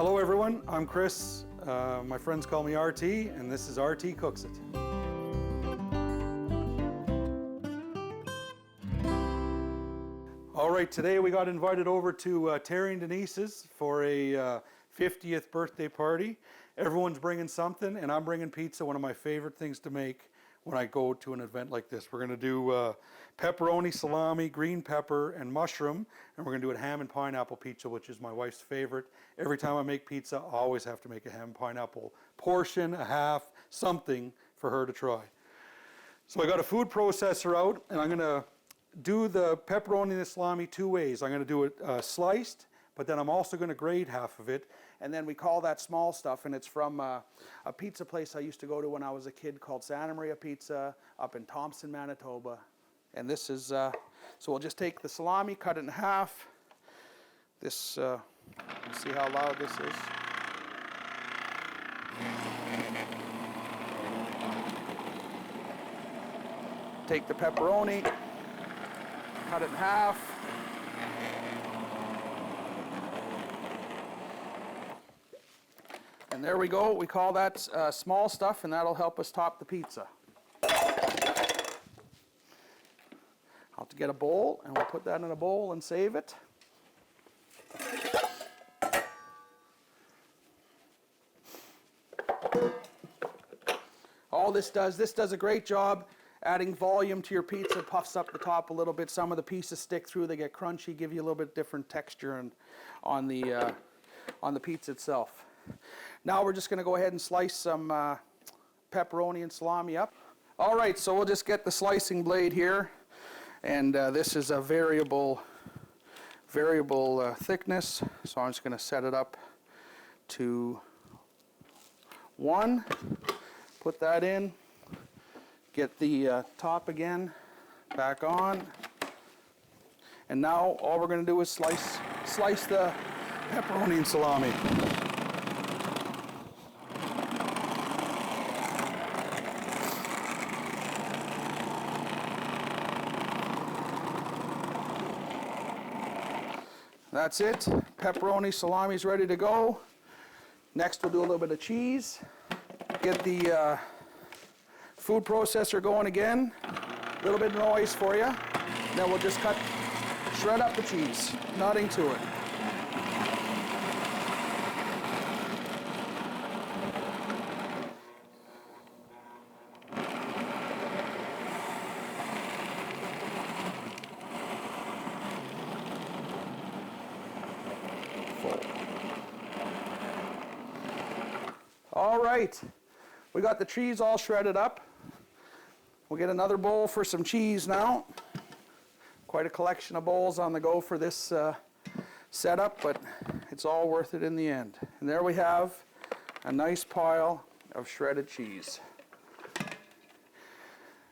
Hello everyone, I'm Chris. My friends call me RT, and this is RT Cooks It. All right, today we got invited over to Terry and Denise's for a 50th birthday party. Everyone's bringing something, and I'm bringing pizza, one of my favorite things to make when I go to an event like this. We're going to do pepperoni, salami, green pepper, and mushroom, and we're going to do a ham and pineapple pizza, which is my wife's favorite. Every time I make pizza, I always have to make a ham and pineapple portion, a half, something for her to try. So I got a food processor out, and I'm going to do the pepperoni and the salami two ways. I'm going to do it sliced, but then I'm also going to grate half of it. And then we call that small stuff, and it's from a pizza place I used to go to when I was a kid called Santa Maria Pizza up in Thompson, Manitoba. And this is, so we'll just take the salami, cut it in half. This, you see how loud this is? Take the pepperoni, cut it in half. And there we go. We call that small stuff, and that'll help us top the pizza. I'll have to get a bowl, and we'll put that in a bowl and save it. All this does a great job adding volume to your pizza, puffs up the top a little bit. Some of the pieces stick through, they get crunchy, give you a little bit different texture on the pizza itself. Now we're just going to go ahead and slice some pepperoni and salami up. All right, so we'll just get the slicing blade here, and this is a variable thickness, so I'm just going to set it up to 1. Put that in. Get the top back on, and now all we're going to do is slice the pepperoni and salami. That's it. Pepperoni, salami is ready to go. Next we'll do a little bit of cheese. Get the food processor going again. A little bit of noise for you. Then we'll just shred up the cheese, nothing to it. All right, we got the cheese all shredded up. We'll get another bowl for some cheese now. Quite a collection of bowls on the go for this setup, but it's all worth it in the end. And there we have a nice pile of shredded cheese.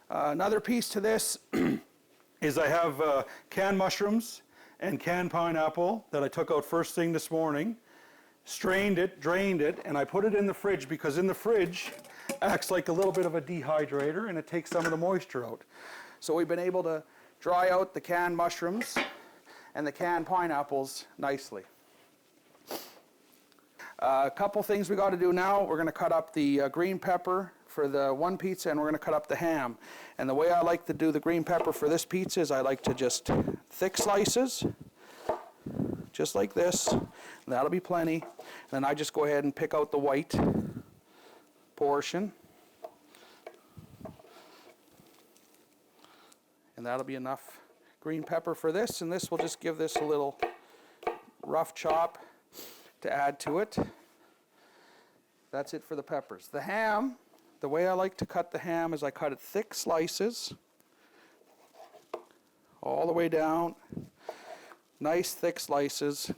Another piece to this is I have canned mushrooms and canned pineapple that I took out first thing this morning. Strained it, drained it, and I put it in the fridge because in the fridge acts like a little bit of a dehydrator, and it takes some of the moisture out. So we've been able to dry out the canned mushrooms and the canned pineapples nicely. A couple things we got to do now. We're going to cut up the green pepper for the one pizza, and we're going to cut up the ham. And the way I like to do the green pepper for this pizza is I like to just thick slices, just like this. That'll be plenty. Then I just go ahead and pick out the white portion. And that'll be enough green pepper for this. And this will just give this a little rough chop to add to it. That's it for the peppers. The ham, the way I like to cut the ham is I cut it thick slices all the way down. Nice thick slices.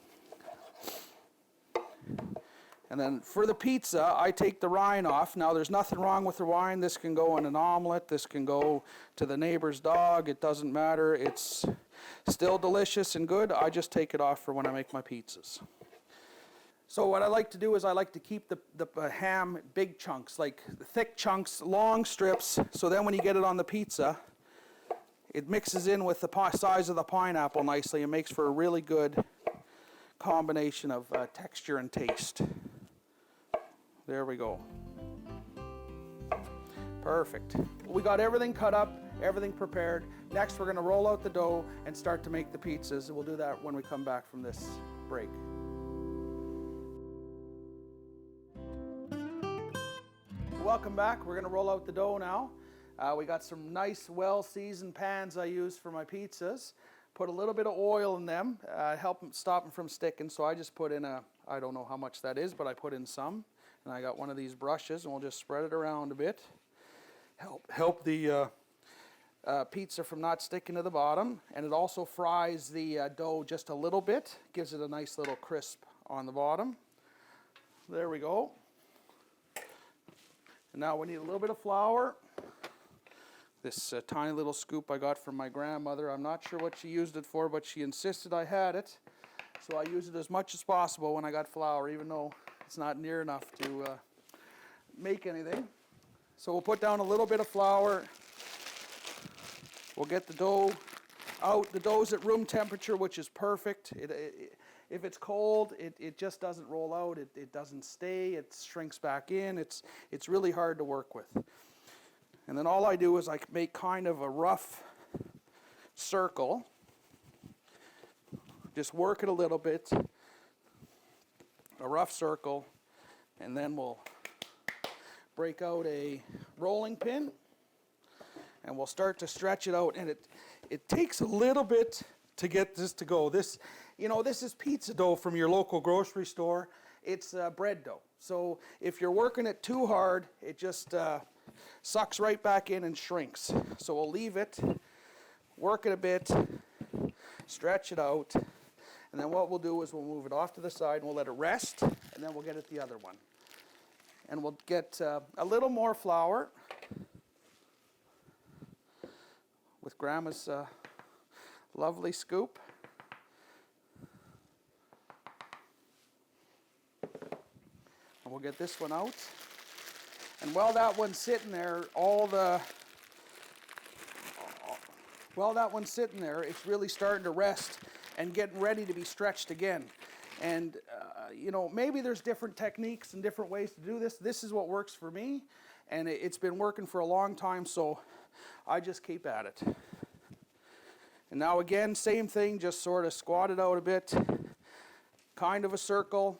And then for the pizza, I take the rind off. Now there's nothing wrong with the rind. This can go in an omelet. This can go to the neighbor's dog. It doesn't matter. It's still delicious and good. I just take it off for when I make my pizzas. So what I like to do is I like to keep the ham big chunks, like thick chunks, long strips, so then when you get it on the pizza, it mixes in with the size of the pineapple nicely and makes for a really good combination of texture and taste. There we go. Perfect. We got everything cut up, everything prepared. Next, we're going to roll out the dough and start to make the pizzas. We'll do that when we come back from this break. Welcome back. We're going to roll out the dough now. We got some nice, well-seasoned pans I use for my pizzas. Put a little bit of oil in them, help them stop them from sticking. So I just put in I don't know how much that is, but I put in some. And I got one of these brushes, and we'll just spread it around a bit. Help the pizza from not sticking to the bottom. And it also fries the dough just a little bit. Gives it a nice little crisp on the bottom. There we go. And now we need a little bit of flour. This tiny little scoop I got from my grandmother. I'm not sure what she used it for, but she insisted I had it. So I use it as much as possible when I got flour, even though it's not near enough to make anything. So we'll put down a little bit of flour. We'll get the dough out. The dough's at room temperature, which is perfect. If it's cold, it just doesn't roll out. It doesn't stay. It shrinks back in. It's really hard to work with. And then all I do is I make kind of a rough circle. Just work it a little bit. A rough circle. And then we'll break out a rolling pin. And we'll start to stretch it out. And it takes a little bit to get this to go. This is pizza dough from your local grocery store. It's bread dough. So if you're working it too hard, it just sucks right back in and shrinks. So we'll leave it, work it a bit, stretch it out, and then what we'll do is we'll move it off to the side and we'll let it rest, and then we'll get at the other one. And we'll get a little more flour with Grandma's lovely scoop. And we'll get this one out. And while that one's sitting there, it's really starting to rest and getting ready to be stretched again. And, maybe there's different techniques and different ways to do this. This is what works for me, and it's been working for a long time, so I just keep at it. And now again, same thing, just sort of squat it out a bit, kind of a circle,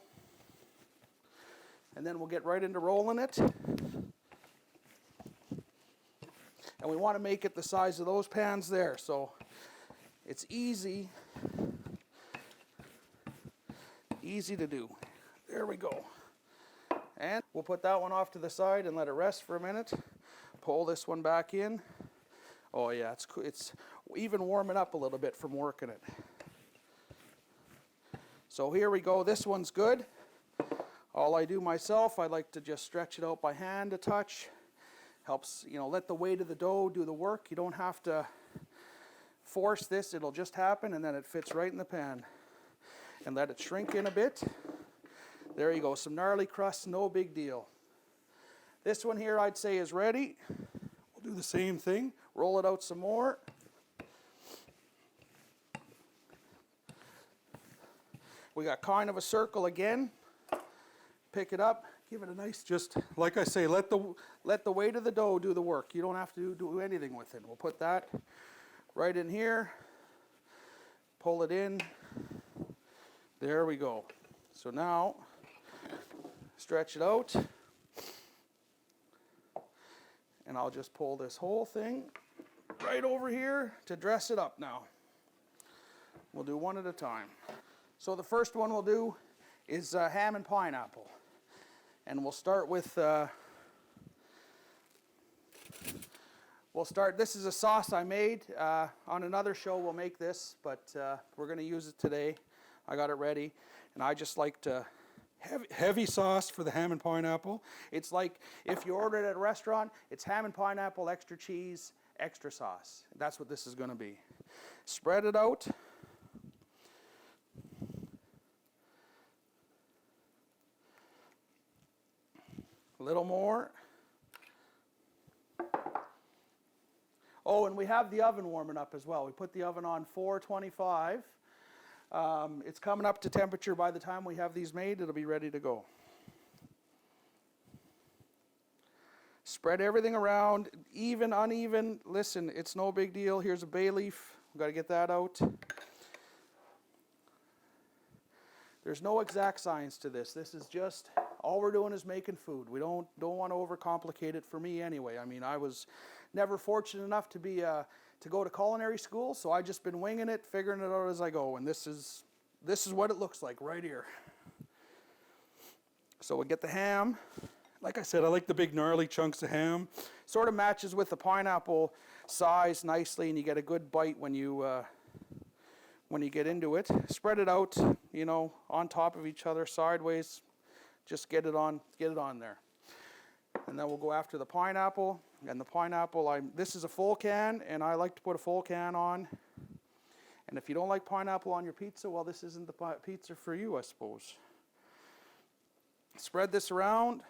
and then we'll get right into rolling it. And we want to make it the size of those pans there, so it's easy to do. There we go. And we'll put that one off to the side and let it rest for a minute. Pull this one back in. Oh yeah, it's even warming up a little bit from working it. So here we go. This one's good. All I do myself, I like to just stretch it out by hand a touch. Helps, let the weight of the dough do the work. You don't have to force this. It'll just happen, and then it fits right in the pan. And let it shrink in a bit. There you go. Some gnarly crust, no big deal. This one here I'd say is ready. We'll do the same thing. Roll it out some more. We got kind of a circle again. Pick it up. Give it a nice, just like I say, let the weight of the dough do the work. You don't have to do anything with it. We'll put that right in here. Pull it in. There we go. So now, stretch it out. And I'll just pull this whole thing right over here to dress it up now. We'll do one at a time. So the first one we'll do is ham and pineapple. And we'll start with, this is a sauce I made. On another show we'll make this, but we're going to use it today. I got it ready. And I just like to, heavy sauce for the ham and pineapple. It's like if you order it at a restaurant, it's ham and pineapple, extra cheese, extra sauce. That's what this is going to be. Spread it out. A little more. Oh, and we have the oven warming up as well. We put the oven on 425. It's coming up to temperature. By the time we have these made, it'll be ready to go. Spread everything around, even, uneven. Listen, it's no big deal. Here's a bay leaf. We've got to get that out. There's no exact science to this. This is just, all we're doing is making food. We don't want to overcomplicate it, for me anyway. I mean, I was never fortunate enough to be to go to culinary school, so I just been winging it, figuring it out as I go, and this is what it looks like right here. So we get the ham. Like I said, I like the big gnarly chunks of ham. Sort of matches with the pineapple size nicely, and you get a good bite when you get into it. Spread it out, you know, on top of each other, sideways. Just get it on there. And then we'll go after the pineapple. And the pineapple, this is a full can, and I like to put a full can on. And if you don't like pineapple on your pizza, well, this isn't the pizza for you, I suppose. Spread this around.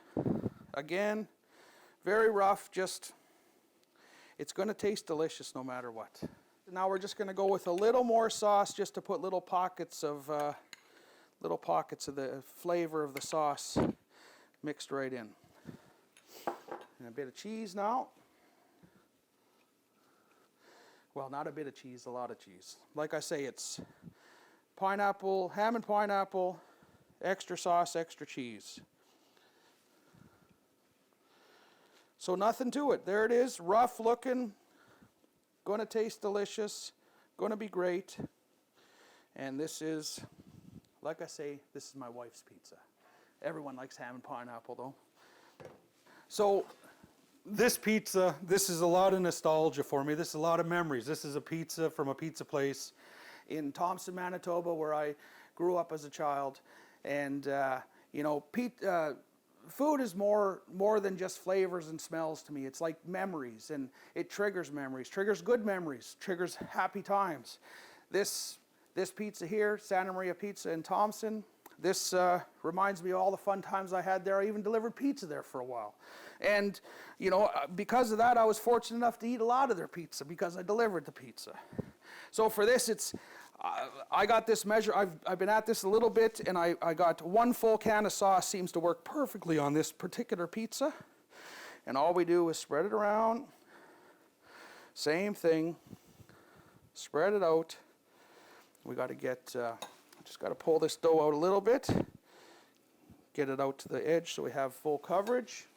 Again, very rough, just, it's going to taste delicious no matter what. Now we're just going to go with a little more sauce just to put little pockets of the flavor of the sauce mixed right in. And a bit of cheese now. Well, not a bit of cheese, a lot of cheese. Like I say, it's pineapple, ham and pineapple, extra sauce, extra cheese. So nothing to it. There it is, rough looking, going to taste delicious, going to be great. And this is, like I say, this is my wife's pizza. Everyone likes ham and pineapple though. So this pizza, this is a lot of nostalgia for me. This is a lot of memories. This is a pizza from a pizza place in Thompson, Manitoba, where I grew up as a child. And, you know, food is more than just flavors and smells to me. It's like memories, and it triggers memories, triggers good memories, triggers happy times. This pizza here, Santa Maria Pizza in Thompson, this reminds me of all the fun times I had there. I even delivered pizza there for a while. And, you know, because of that, I was fortunate enough to eat a lot of their pizza because I delivered the pizza. So for this, it's, I got this measure, I've been at this a little bit, and I got 1 full can of sauce. Seems to work perfectly on this particular pizza. And all we do is spread it around. Same thing. Spread it out. We got to get, just got to pull this dough out a little bit. Get it out to the edge so we have full coverage.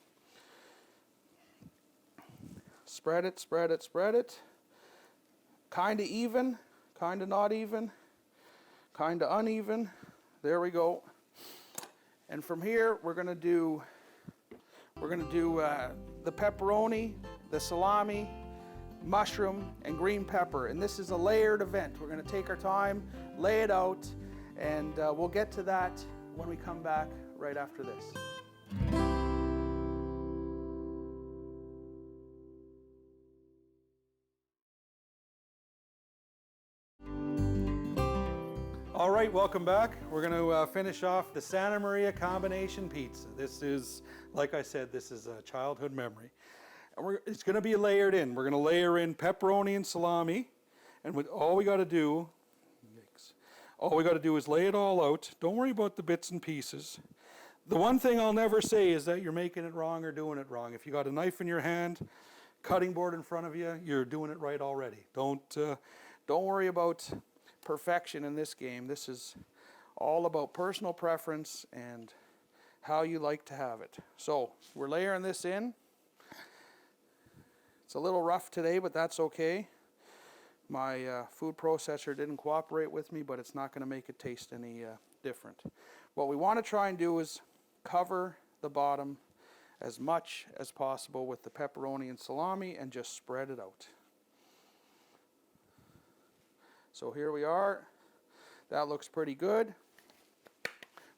Spread it, spread it, spread it. Kind of even, kind of not even, kind of uneven. There we go. And from here, we're going to do the pepperoni, the salami, mushroom, and green pepper. And this is a layered event. We're going to take our time, lay it out, and we'll get to that when we come back right after this. All right, welcome back. We're going to finish off the Santa Maria combination pizza. This is, like I said, this is a childhood memory. And it's going to be layered in. We're going to layer in pepperoni and salami. And all we got to do is lay it all out. Don't worry about the bits and pieces. The one thing I'll never say is that you're making it wrong or doing it wrong. If you got a knife in your hand, cutting board in front of you, you're doing it right already. Don't worry about perfection in this game. This is all about personal preference and how you like to have it. So we're layering this in. It's a little rough today, but that's okay. My food processor didn't cooperate with me, but it's not going to make it taste any different. What we want to try and do is cover the bottom as much as possible with the pepperoni and salami and just spread it out. So here we are. That looks pretty good.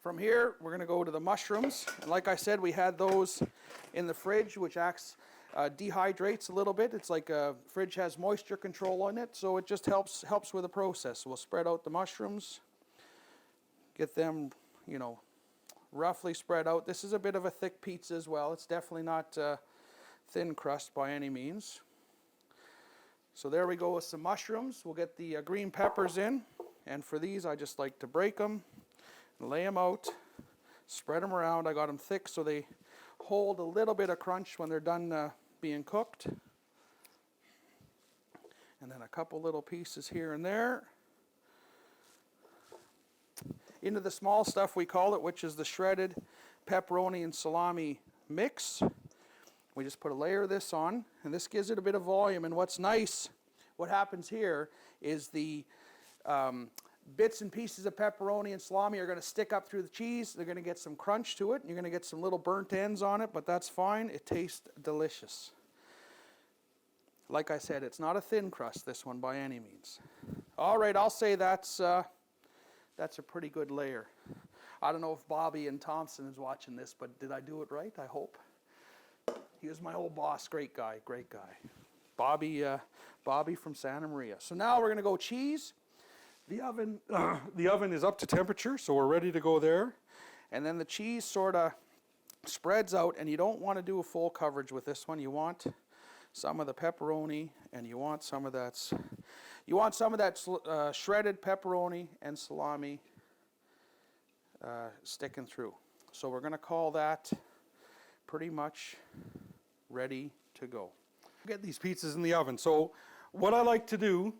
From here, we're going to go to the mushrooms. And like I said, we had those in the fridge, which dehydrates a little bit. It's like a fridge has moisture control on it, so it just helps with the process. We'll spread out the mushrooms, get them, you know, roughly spread out. This is a bit of a thick pizza as well. It's definitely not thin crust by any means. So there we go with some mushrooms. We'll get the green peppers in, And for these, I just like to break them, lay them out, spread them around. I got them thick so they hold a little bit of crunch when they're done being cooked. And then a couple little pieces here and there. Into the small stuff, we call it, which is the shredded pepperoni and salami mix. We just put a layer of this on, and this gives it a bit of volume. And what's nice, what happens here is the bits and pieces of pepperoni and salami are going to stick up through the cheese. They're going to get some crunch to it. You're going to get some little burnt ends on it, but that's fine. It tastes delicious. Like I said, it's not a thin crust, this one, by any means. All right, I'll say that's a pretty good layer. I don't know if Bobby and Thompson is watching this, but did I do it right? I hope. He was my old boss. Great guy, great guy. Bobby from Santa Maria. So now we're going to go cheese. The oven is up to temperature, so we're ready to go there. And then the cheese sort of spreads out, and you don't want to do a full coverage with this one. You want some of the pepperoni, and you want some of that shredded pepperoni and salami sticking through. So we're going to call that pretty much ready to go. Get these pizzas in the oven. So what I like to do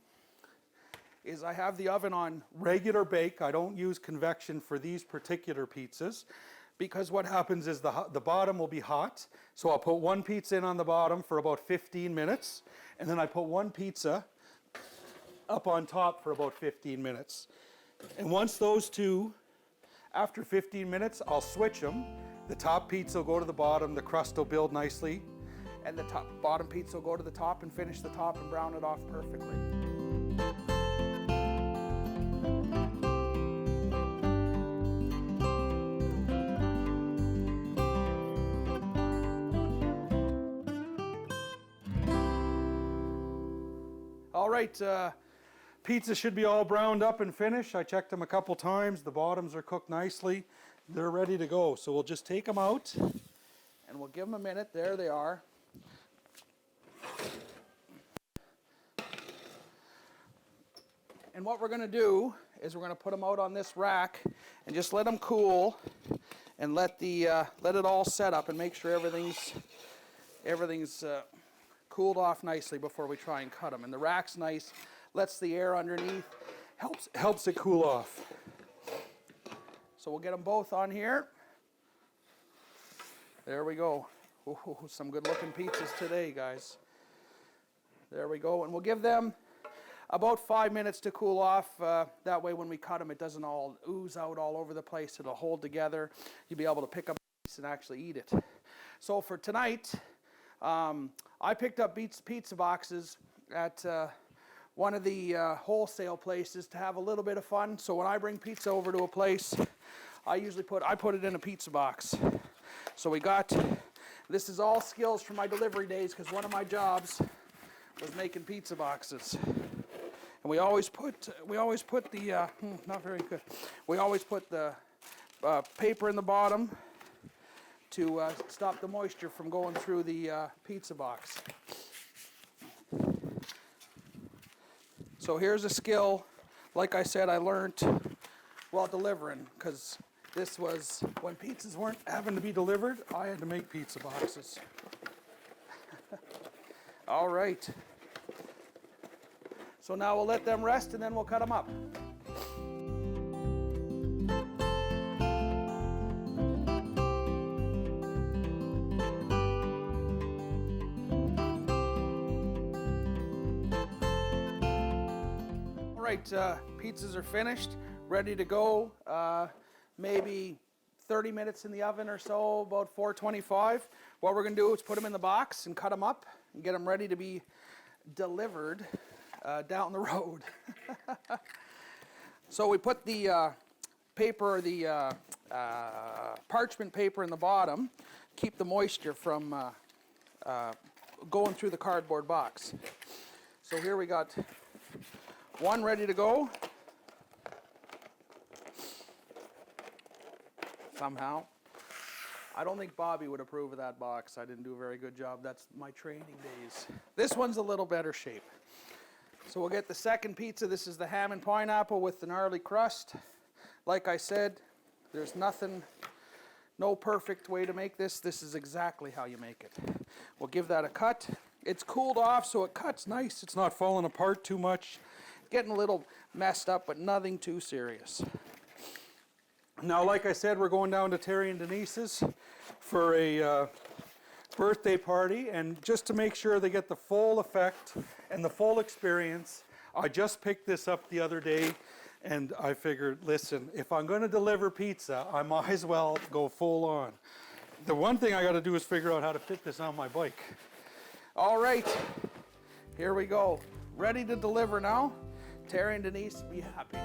is I have the oven on regular bake. I don't use convection for these particular pizzas because what happens is the bottom will be hot. So I'll put one pizza in on the bottom for about 15 minutes, and then I put one pizza up on top for about 15 minutes. And once those two, after 15 minutes, I'll switch them. The top pizza will go to the bottom, the crust will build nicely, and the bottom pizza will go to the top and finish the top and brown it off perfectly. All right, pizza should be all browned up and finished. I checked them a couple times. The bottoms are cooked nicely. They're ready to go. So we'll just take them out and we'll give them a minute. There they are. And what we're going to do is we're going to put them out on this rack and just let them cool and let it all set up and make sure everything's cooled off nicely before we try and cut them. And the rack's nice, lets the air underneath, helps it cool off. So we'll get them both on here. There we go. Ooh, some good looking pizzas today, guys. There we go. And we'll give them about 5 minutes to cool off. That way when we cut them, it doesn't all ooze out all over the place. It'll hold together. You'll be able to pick up a piece and actually eat it. So for tonight, I picked up pizza boxes at one of the wholesale places to have a little bit of fun. So when I bring pizza over to a place, I put it in a pizza box. So this is all skills from my delivery days because one of my jobs was making pizza boxes. And we always put the not very good. We always put the paper in the bottom to stop the moisture from going through the pizza box. So here's a skill, like I said, I learned while delivering, because this was when pizzas weren't having to be delivered, I had to make pizza boxes. All right. So now we'll let them rest and then we'll cut them up. All right, pizzas are finished, ready to go. Maybe 30 minutes in the oven or so, about 425. What we're going to do is put them in the box and cut them up and get them ready to be delivered down the road. So we put the parchment paper in the bottom, keep the moisture from going through the cardboard box. So here we got one ready to go. Somehow. I don't think Bobby would approve of that box. I didn't do a very good job. That's my training days. This one's a little better shape. So we'll get the second pizza. This is the ham and pineapple with the gnarly crust. Like I said, there's no perfect way to make this. This is exactly how you make it. We'll give that a cut. It's cooled off, so it cuts nice. It's not falling apart too much. Getting a little messed up, but nothing too serious. Now, like I said, we're going down to Terry and Denise's for a birthday party, and just to make sure they get the full effect and the full experience, I just picked this up the other day, and I figured, listen, if I'm going to deliver pizza, I might as well go full on. The one thing I got to do is figure out how to fit this on my bike. All right, here we go. Ready to deliver now. Terry and Denise, be happy.